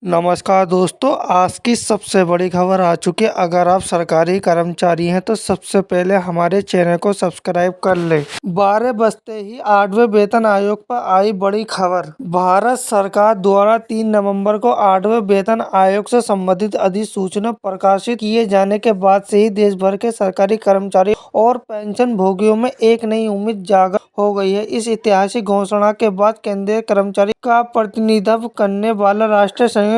नमस्कार दोस्तों, आज की सबसे बड़ी खबर आ चुकी है। अगर आप सरकारी कर्मचारी हैं तो सबसे पहले हमारे चैनल को सब्सक्राइब कर लें। 12 बजते ही 8वें वेतन आयोग पर आई बड़ी खबर। भारत सरकार द्वारा 3 नवंबर को 8वें वेतन आयोग से संबंधित अधिसूचना प्रकाशित किए जाने के बाद से ही देश भर के सरकारी कर्मचारी और पेंशन भोगियों में एक नई उम्मीद जागा हो गई है। इस ऐतिहासिक घोषणा के बाद केंद्रीय कर्मचारी का प्रतिनिधित्व करने वाला राष्ट्रीय संयुक्त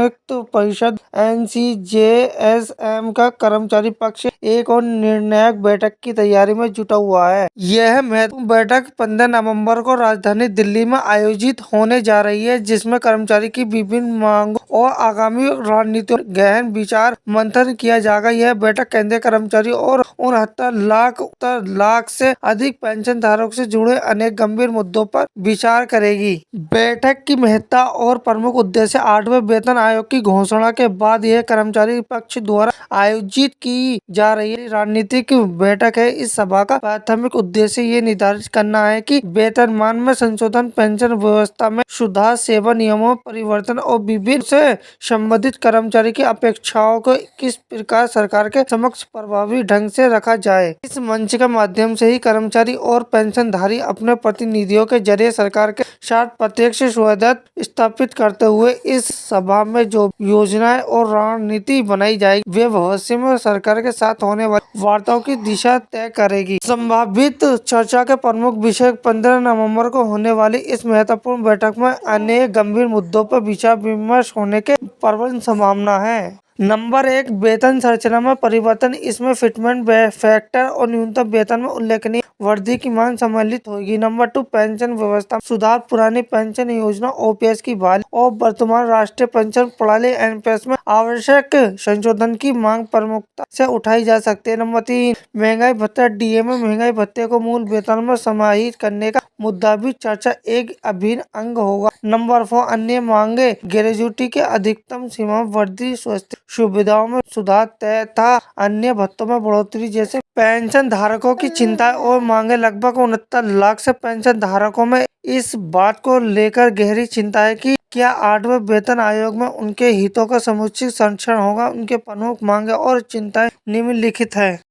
परिषद NCJSM का कर्मचारी पक्ष एक और निर्णायक बैठक की तैयारी में जुटा हुआ है। यह महत्वपूर्ण बैठक 15 नवंबर को राजधानी दिल्ली में आयोजित होने जा रही है, जिसमें कर्मचारी की विभिन्न मांगों और आगामी रणनीतियों पर गहन विचार मंथन किया जाएगा। यह बैठक केंद्रीय कर्मचारी और 69 लाख से अधिक पेंशन धारकों से जुड़े अनेक गंभीर मुद्दों पर विचार करेगी। बैठक की महत्ता और प्रमुख उद्देश्य। 8वें वेतन आयोग की घोषणा के बाद यह कर्मचारी पक्ष द्वारा आयोजित की जा रही राजनीतिक बैठक है। इस सभा का प्राथमिक उद्देश्य ये निर्धारित करना है कि वेतनमान में संशोधन, पेंशन व्यवस्था में सुधार, सेवा नियमों में परिवर्तन और विभिन्न से संबंधित कर्मचारी की अपेक्षाओं को किस प्रकार सरकार के समक्ष प्रभावी ढंग से रखा जाए। इस मंच के माध्यम से ही कर्मचारी और पेंशनधारी अपने प्रतिनिधियों के जरिए सरकार के साथ प्रत्यक्ष संवाद स्थापित करते हुए इस सभा में जो योजनाएं और रणनीति बनाई जाएगी वे भविष्य में सरकार के साथ होने वाली वार्ताओं की दिशा तय करेगी। संभावित चर्चा के प्रमुख विषय 15 नवंबर को होने वाली इस महत्वपूर्ण बैठक में अनेक गंभीर मुद्दों पर विचार विमर्श होने के प्रबल संभावना है। नंबर 1, वेतन संरचना में परिवर्तन। इसमें फिटमेंट फैक्टर और न्यूनतम वेतन में उल्लेखनीय वृद्धि की मांग सम्मिलित होगी। नंबर 2, पेंशन व्यवस्था सुधार। पुरानी पेंशन योजना OPS की बहाली और वर्तमान राष्ट्रीय पेंशन प्रणाली NPS में आवश्यक संशोधन की मांग प्रमुखता से उठाई जा सकती है। नंबर 3, महंगाई भत्ता DA में महंगाई भत्ते को मूल वेतन में समाहित करने का मुद्दा भी चर्चा एक अभिन्न अंग होगा। नंबर 4, अन्य मांगे। ग्रेजुएटी के अधिकतम सीमा वृद्धि, स्वास्थ्य सुविधाओं में सुधार तथा अन्य भत्तों में बढ़ोतरी जैसे पेंशन धारकों की चिंताएं और मांगे। लगभग 69 लाख से पेंशन धारकों में इस बात को लेकर गहरी चिंता है कि क्या 8वें वेतन आयोग में उनके हितों का समुचित संरक्षण होगा। उनके प्रमुख मांगे और चिंताएं निम्नलिखित है।